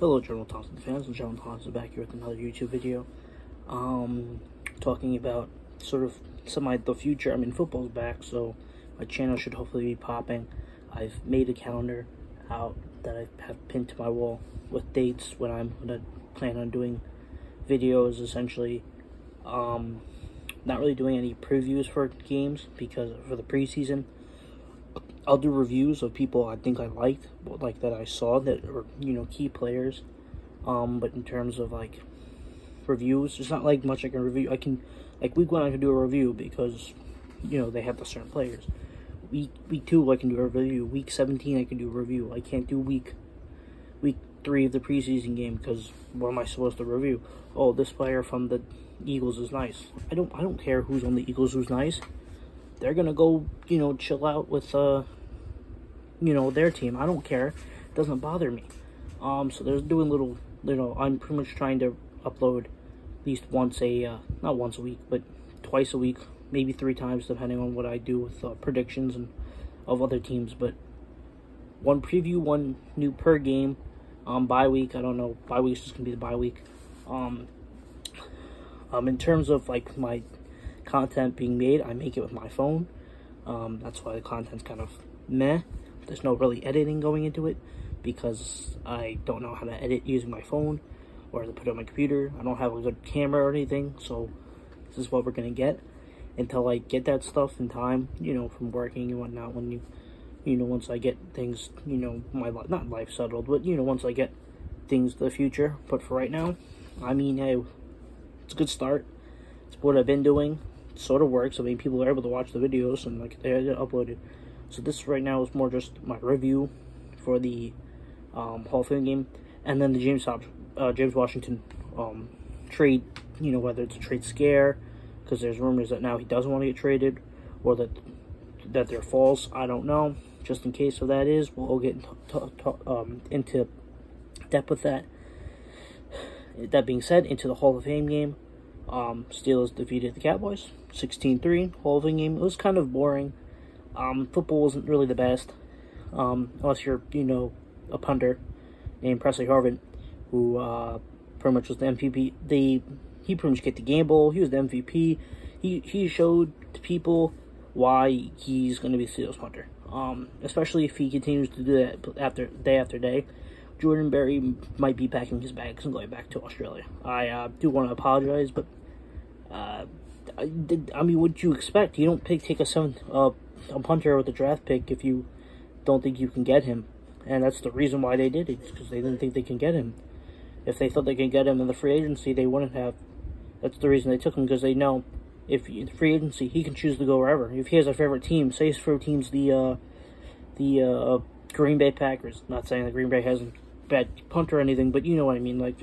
Hello, General Thompson fans, and General Thompson back here with another YouTube video. Talking about sort of the future. I mean, football's back, so my channel should hopefully be popping. I've made a calendar out that I have pinned to my wall with dates when I'm gonna plan on doing videos. Essentially, not really doing any previews for games because for the preseason. I'll do reviews of people I think I liked, like that I saw that are, key players. But in terms of like reviews, there's not like much I can review. I can, like week 1 I can do a review because, they have the certain players. Week 2 I can do a review. Week 17 I can do a review. I can't do week 3 of the preseason game because what am I supposed to review? Oh, this player from the Eagles is nice. I don't care who's on the Eagles who's nice. They're gonna go, chill out with, their team. I don't care. It doesn't bother me. So they're doing little, I'm pretty much trying to upload at least once not once a week, but twice a week, maybe 3 times, depending on what I do with predictions and of other teams. But one preview, one new per game. Bye week, I don't know. Bye week's just gonna be the bye week. In terms of like my content being made, I make it with my phone. That's why the content's kind of meh. There's no really editing going into it because I don't know how to edit using my phone or to put it on my computer. I don't have a good camera or anything, so this is what we're gonna get until I get that stuff in time, from working and whatnot. When once I get things, my not life settled, but once I get things to the future. But for right now, I mean, hey, it's a good start. It's what I've been doing. Sort of works. I mean, people are able to watch the videos and like they're uploaded. So this right now is more just my review for the Hall of Fame game, and then the James Washington trade. Whether it's a trade scare because there's rumors that now he doesn't want to get traded, or that they're false. I don't know. Just in case, so that is, we'll get into depth with that. That being said, into the Hall of Fame game. Steelers defeated the Cowboys 16-3. Hall of Fame game. It was kind of boring. Football wasn't really the best, unless you're a punter named Presley Harvin, who pretty much was the MVP. He pretty much get the game ball. He was the MVP. He showed to people why he's going to be the Steelers punter. Especially if he continues to do that after day. Jordan Berry might be packing his bags and going back to Australia. I do want to apologize, but I mean, what do you expect? You don't take a punter with a draft pick if you don't think you can get him, and that's the reason why they did it, because they didn't think they can get him. If they thought they could get him in the free agency, they wouldn't have. That's the reason they took him, because they know if in free agency he can choose to go wherever. If he has a favorite team, say his favorite team's the Green Bay Packers. Not saying that Green Bay hasn't bad punter or anything, but you know what I mean. Like,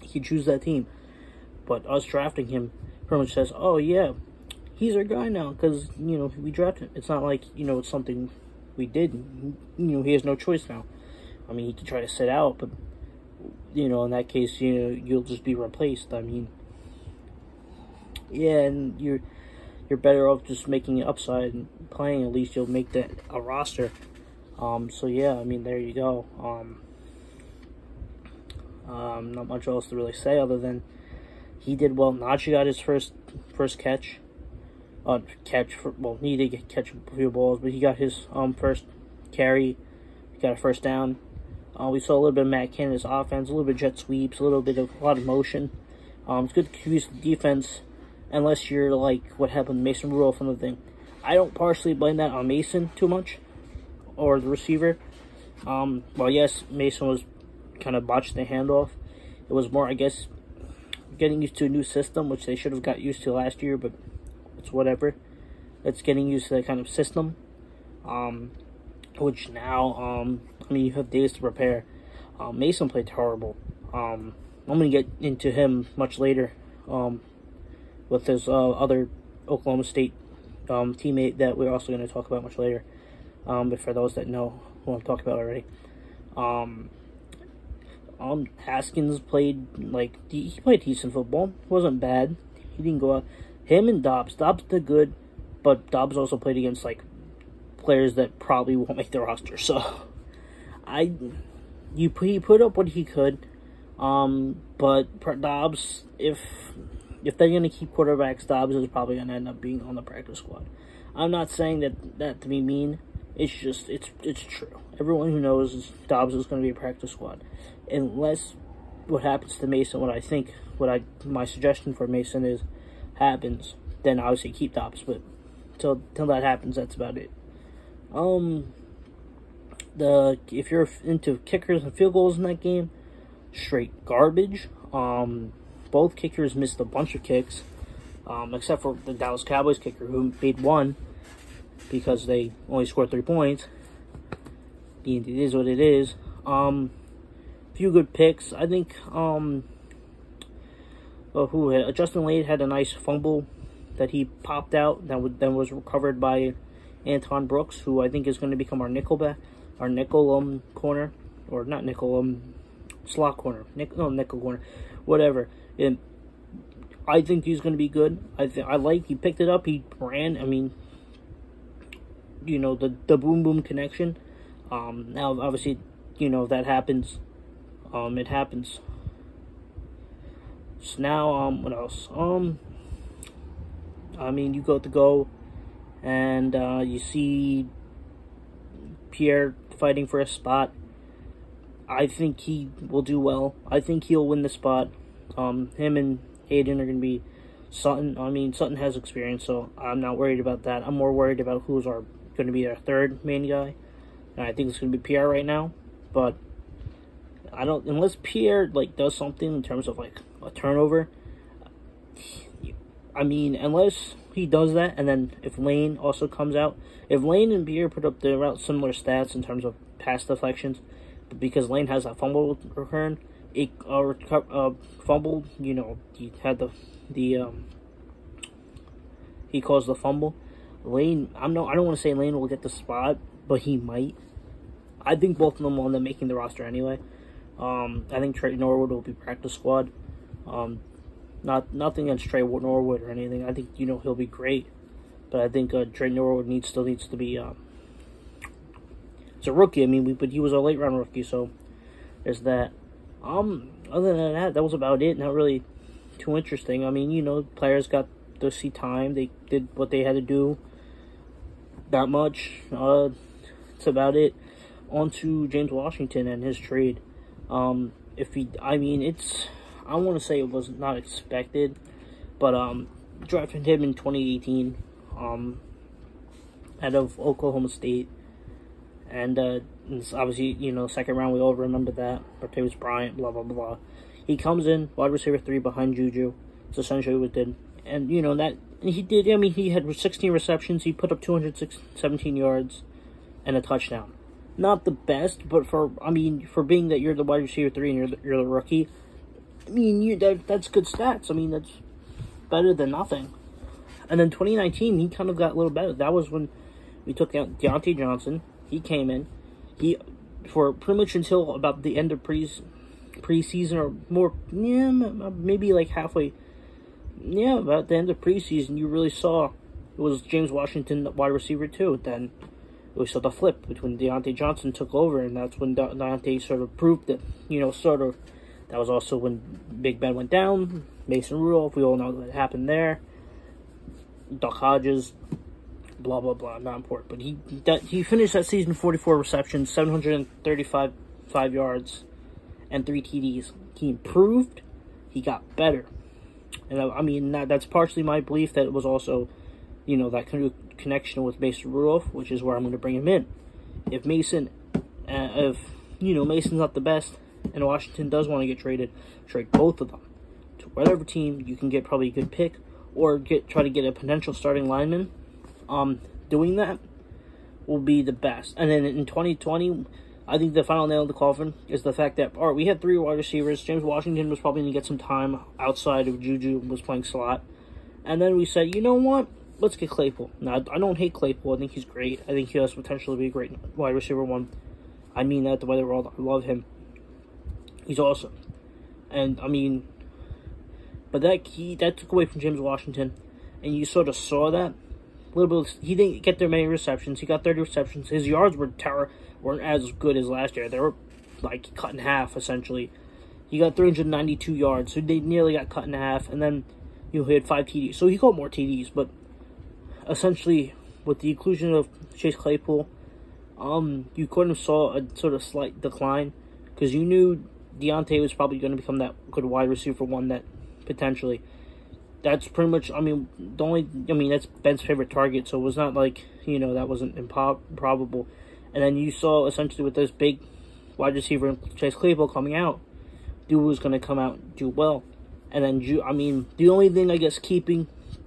he can choose that team. But us drafting him pretty much says, oh yeah, he's our guy now because we drafted him. It's not like it's something we did. He has no choice now. I mean, he could try to sit out, but in that case, you'll just be replaced. I mean, yeah, and you're better off just making it upside and playing. At least you'll make that a roster. So yeah, I mean, there you go. Not much else to really say other than he did well. Najee got his first catch. He did catch a few balls, but he got his first carry. He got a first down. We saw a little bit of Matt Canada's offense, a little bit of jet sweeps, a lot of motion. It's good to use the defense, unless you're like what happened to Mason Rudolph and the thing. I don't partially blame that on Mason too much, or the receiver. Well, yes, Mason was kind of botched the handoff. It was more, I guess, getting used to a new system, which they should have got used to last year, but it's whatever. It's getting used to that kind of system, which now, I mean, you have days to prepare. Mason played horrible. I'm going to get into him much later, with his other Oklahoma State teammate that we're also going to talk about much later. But for those that know who I'm talking about already, Haskins played he played decent football. It wasn't bad. He didn't go out. Him and Dobbs did good, but Dobbs also played against players that probably won't make the roster. So I he put up what he could. But Dobbs, if they're gonna keep quarterbacks, Dobbs is probably gonna end up being on the practice squad. I'm not saying that to be mean. It's just it's true. Everyone who knows Dobbs is gonna be a practice squad, unless what happens to Mason. My suggestion for Mason is happens. Then obviously keep Dobbs, but till that happens, that's about it. If you're into kickers and field goals in that game, straight garbage. Both kickers missed a bunch of kicks, except for the Dallas Cowboys kicker, who made one because they only scored 3 points. It is what it is. Few good picks. I think Justin Lane had a nice fumble that he popped out that then was recovered by Anton Brooks, who I think is going to become our nickel corner, or not nickel slot corner, nickel corner, whatever. And I think he's going to be good. He picked it up. He ran. I mean, the boom connection. Now obviously, that happens. It happens. So now, what else? I mean, you go, and you see Pierre fighting for a spot. I think he will do well. I think he'll win the spot. Him and Hayden are going to be Sutton. I mean, Sutton has experience, so I'm not worried about that. I'm more worried about who's going to be our third main guy. And I think it's going to be Pierre right now. But unless Pierre does something in terms of a turnover. I mean, unless he does that, and then if Lane also comes out, if Lane and Pierre put up about similar stats in terms of pass deflections, but because Lane has a fumble return, fumble, he had he caused the fumble. Lane, I don't want to say Lane will get the spot, but he might. I think both of them will end up making the roster anyway. I think Trey Norwood will be practice squad. Nothing against Trey Norwood or anything. I think he'll be great, but I think Trey Norwood still needs to be. It's a rookie. I mean, but he was a late round rookie, so there's that. Other than that, that was about it. Not really too interesting. I mean, players got to see time. They did what they had to do. Not much. That's about it. On to James Washington and his trade. I want to say it was not expected, but drafted him in 2018 out of Oklahoma State, and it's obviously second round, we all remember that. Martavis Bryant, blah blah blah. He comes in wide receiver 3 behind Juju. It's essentially what he did, and he did. I mean, he had 16 receptions. He put up 217 yards and a touchdown. Not the best, but for being that you're the wide receiver 3 and you're the rookie. I mean, that's good stats. I mean, that's better than nothing. And then 2019, he kind of got a little better. That was when we took out Deontay Johnson. He came in. For pretty much until about the end of preseason or more, maybe halfway. Yeah, about the end of preseason, you really saw it was James Washington, wide receiver 2. Then we saw the flip between Deontay Johnson took over, and that's when Deontay sort of proved that, that was also when Big Ben went down. Mason Rudolph, we all know what happened there. Duck Hodges, blah, blah, blah, not important. But he finished that season 44 receptions, 735 yards, and 3 TDs. He improved. He got better. And that's partially my belief that it was also, that kind of connection with Mason Rudolph, which is where I'm going to bring him in. If Mason's not the best, and Washington does want to get traded, trade both of them to whatever team you can get probably a good pick, or try to get a potential starting lineman. Doing that will be the best. And then in 2020, I think the final nail in the coffin is the fact that we had 3 wide receivers. James Washington was probably going to get some time outside of Juju was playing slot, and then we said, you know what? Let's get Claypool. Now, I don't hate Claypool. I think he's great. I think he has potential to be a great wide receiver 1. I mean that the way the world. I love him. He's awesome. And, but that took away from James Washington. And you sort of saw that. A little bit. He didn't get there many receptions. He got 30 receptions. His yards weren't as good as last year. They were like cut in half essentially. He got 392 yards, so they nearly got cut in half, and then he had 5 TDs. So he caught more TDs, but essentially with the inclusion of Chase Claypool, you kind of saw a sort of slight decline because you knew Deontay was probably going to become that good wide receiver one that potentially. That's pretty much, that's Ben's favorite target, so it was not like, that wasn't improbable. And then you saw, essentially, with this big wide receiver, Chase Claypool, coming out, dude was going to come out and do well. And then, the only thing, I guess,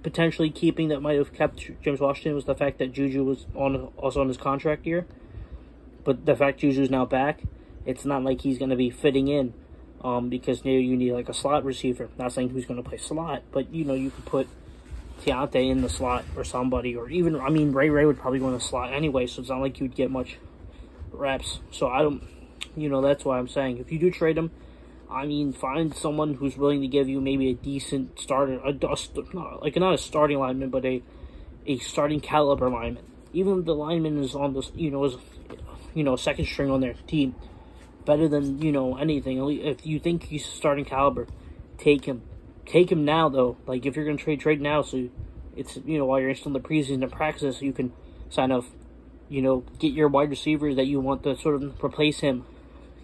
potentially keeping that might have kept James Washington was the fact that Juju was also on his contract year. But the fact Juju's now back, it's not like he's going to be fitting in. Because now you need like a slot receiver. Not saying who's going to play slot, but you could put Deontay in the slot or somebody, or even Ray would probably go in the slot anyway, so it's not like you'd get much reps. So I don't, that's why I'm saying if you do trade him, find someone who's willing to give you maybe a decent starter, not a starting lineman, but a starting caliber lineman. Even if the lineman is on this, second string on their team. Better than, anything. If you think he's starting caliber, take him. Take him now, though. Like, if you're going to trade now, so it's, while you're still in the preseason and practices, so you can sign up, get your wide receivers that you want to sort of replace him.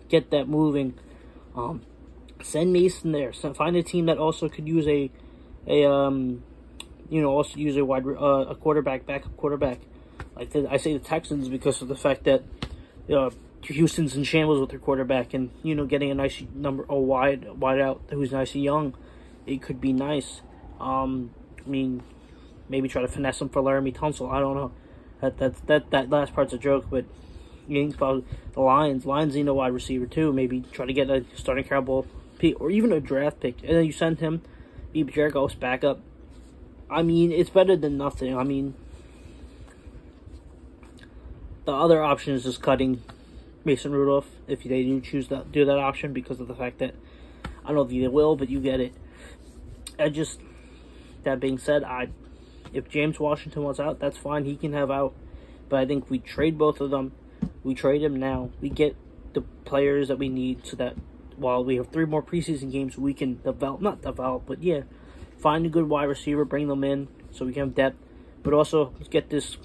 Get that moving. Send Mason there. Find a team that also could use a quarterback, backup quarterback. I say the Texans because of the fact that, Houston's in shambles with their quarterback, and getting a nice wide out who's nice and young, it could be nice. Maybe try to finesse him for Laramie Tunsil. I don't know. That last part's a joke, but you think about the Lions. Lions need a wide receiver too. Maybe try to get a starting caliber pick or even a draft pick, and then you send him, be Jared Goff's backup. It's better than nothing. The other option is just cutting Mason Rudolph, if they do choose to do that option, because of the fact that, I don't know if they will, but you get it. That being said, if James Washington wants out, that's fine, he can have out, but I think we trade both of them, we trade him now, we get the players that we need, so that while we have 3 more preseason games, we can find a good wide receiver, bring them in, so we can have depth, but also get this,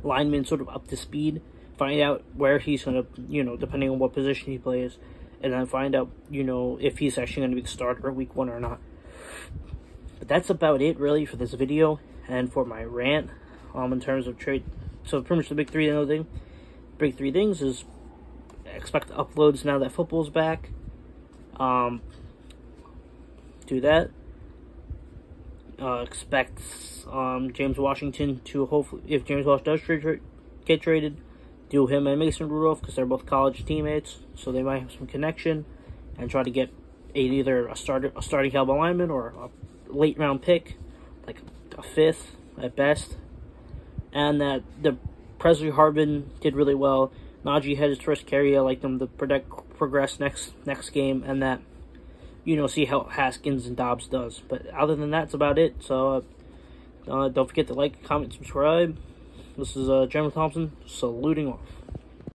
lineman sort of up to speed, find out where he's going to, depending on what position he plays, and then find out, if he's actually going to be the starter week 1 or not. But that's about it, really, for this video, and for my rant, in terms of trade. So pretty much the big 3 things is expect uploads now that football's back. Do that. Expect James Washington to hopefully, if James Washington does get traded, do him and Mason Rudolph, because they're both college teammates, so they might have some connection, and try to get either a starting caliber lineman or a late round pick, like a 5th at best, and that the Presley Harvin did really well. Najee had his first carry. I like them to progress next game, and that see how Haskins and Dobbs does. But other than that, that's about it. So don't forget to like, comment, subscribe. This is Jeremy Thompson, saluting off.